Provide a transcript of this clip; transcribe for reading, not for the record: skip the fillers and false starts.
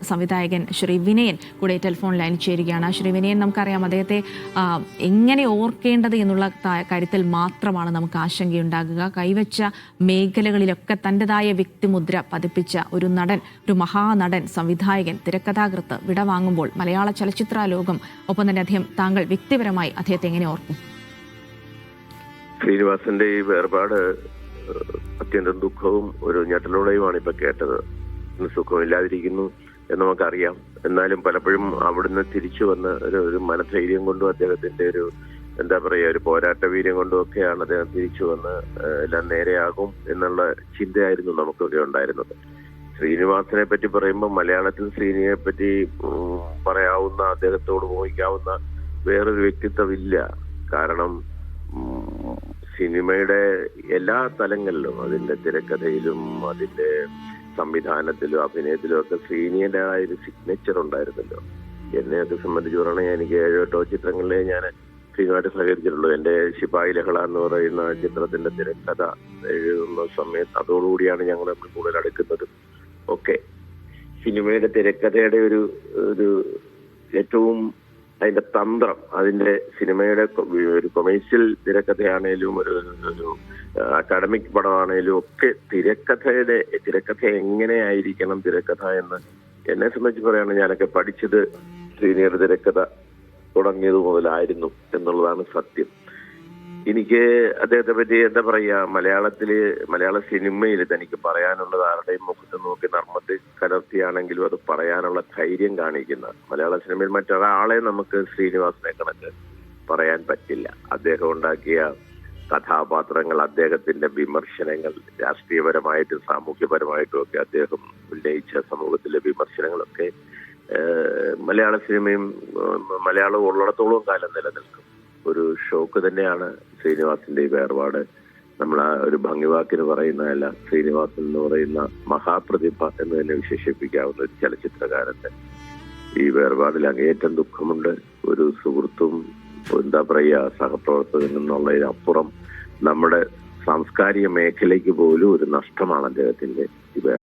സംവിധായകൻ ശ്രീ വിനയൻ കൂടെ ടെലിഫോൺ ലൈനിൽ ചേരുകയാണ്. ശ്രീ വിനയൻ, നമുക്കറിയാം അദ്ദേഹത്തെ എങ്ങനെ ഓർക്കേണ്ടത് എന്നുള്ള കാര്യത്തിൽ മാത്രമാണ് നമുക്ക് ആശങ്കയുണ്ടാകുക. കൈവച്ച മേഖലകളിലൊക്കെ തൻ്റെതായ വ്യക്തിമുദ്ര പതിപ്പിച്ച ഒരു നടൻ, ഒരു മഹാനടൻ, സംവിധായകൻ, തിരക്കഥാകൃത്ത് വിടവാങ്ങുമ്പോൾ മലയാള ചലച്ചിത്ര ലോകം, ഒപ്പം തന്നെ താങ്കൾ വ്യക്തിപരമായി അദ്ദേഹത്തെ എങ്ങനെ ഓർക്കും? ശ്രീനിവാസന്റെ ഈ വേർപാട് അത്യന്തം ദുഃഖവും ഒരു ഞെട്ടലോടെയുമാണ് ഇപ്പൊ കേട്ടത്. സുഖമില്ലാതിരിക്കുന്നു എന്ന് നമുക്കറിയാം. എന്നാലും പലപ്പോഴും അവിടുന്ന് തിരിച്ചു വന്ന് ഒരു മനധൈര്യം കൊണ്ടും അദ്ദേഹത്തിന്റെ ഒരു ഒരു പോരാട്ട വീര്യം കൊണ്ടും ഒക്കെയാണ് അദ്ദേഹം തിരിച്ചു വന്ന് എല്ലാം നേരെയാകും എന്നുള്ള ചിന്തയായിരുന്നു നമുക്കൊക്കെ ഉണ്ടായിരുന്നത്. ശ്രീനിവാസനെ പറ്റി പറയുമ്പോൾ മലയാളത്തിൽ ശ്രീനിയെ പറ്റി പറയാവുന്ന, അദ്ദേഹത്തോട് മോഹിക്കാവുന്ന വേറൊരു വ്യക്തിത്വം ഇല്ല. കാരണം സിനിമയുടെ എല്ലാ തലങ്ങളിലും, അതിന്റെ തിരക്കഥയിലും അതിന്റെ സംവിധാനത്തിലും അഭിനയത്തിലും ഒക്കെ ശ്രീനിയുടേതായ ഒരു സിഗ്നേച്ചർ ഉണ്ടായിരുന്നല്ലോ. എന്നെയൊക്കെ സംബന്ധിച്ചോറാണ്, എനിക്ക് 7-8 ചിത്രങ്ങളിലെ ഞാൻ ശ്രീനുമായിട്ട് സഹകരിച്ചിട്ടുള്ളൂ. എന്റെ ശിപായി ലഹള എന്ന് പറയുന്ന ചിത്രത്തിന്റെ തിരക്കഥ എഴുതുന്ന സമയത്ത് അതോടുകൂടിയാണ് ഞങ്ങൾ കൂടുതൽ അടുക്കുന്നത്. ഒക്കെ സിനിമയുടെ തിരക്കഥയുടെ ഒരു ഏറ്റവും അതിന്റെ തന്ത്രം, അതിന്റെ സിനിമയുടെ ഒരു കൊമേഴ്സ്യൽ തിരക്കഥയാണേലും ഒരു അക്കാഡമിക് പടമാണേലും ഒക്കെ തിരക്കഥ എങ്ങനെയായിരിക്കണം തിരക്കഥ എന്ന് എന്നെ സംബന്ധിച്ച് പറയുകയാണ്. ഞാനൊക്കെ പഠിച്ചത് ശ്രീനിയുടെ തിരക്കഥ തുടങ്ങിയത് മുതലായിരുന്നു എന്നുള്ളതാണ് സത്യം. എനിക്ക് അദ്ദേഹത്തെ പറ്റി മലയാള സിനിമയിൽ തനിക്ക് പറയാനുള്ളത് ആരുടെയും മുഖത്ത് നോക്കി നർമ്മത്തിൽ കലർത്തിയാണെങ്കിലും അത് പറയാനുള്ള ധൈര്യം കാണിക്കുന്ന, മലയാള സിനിമയിൽ മറ്റൊരാളെ നമുക്ക് ശ്രീനിവാസനെ കണക്ക് പറയാൻ പറ്റില്ല. അദ്ദേഹം ഉണ്ടാക്കിയ കഥാപാത്രങ്ങൾ, അദ്ദേഹത്തിന്റെ വിമർശനങ്ങൾ, രാഷ്ട്രീയപരമായിട്ടും സാമൂഹ്യപരമായിട്ടും ഒക്കെ അദ്ദേഹം ഉന്നയിച്ച സമൂഹത്തിലെ വിമർശനങ്ങളൊക്കെ മലയാള സിനിമയും മലയാളം ഉള്ളിടത്തോളം കാലം നിലനിൽക്കും. ഒരു ഷോക്ക് തന്നെയാണ് ശ്രീനിവാസന്റെ ഈ വേർപാട്. നമ്മൾ ആ ഒരു ഭംഗിവാക്കിന് പറയുന്നതല്ല, ശ്രീനിവാസൻ എന്ന് പറയുന്ന മഹാപ്രതിഭ എന്ന് തന്നെ വിശേഷിപ്പിക്കാവുന്ന ഒരു ചലച്ചിത്രകാരന്റെ ഈ വേർപാടിൽ അങ്ങേയറ്റം ദുഃഖമുണ്ട്. ഒരു സുഹൃത്തും സഹപ്രവർത്തകൻ എന്നുള്ളതിനപ്പുറം നമ്മുടെ സാംസ്കാരിക മേഖലയ്ക്ക് പോലും ഒരു നഷ്ടമാണ് അദ്ദേഹത്തിന്റെ ഈ വേർപാട്.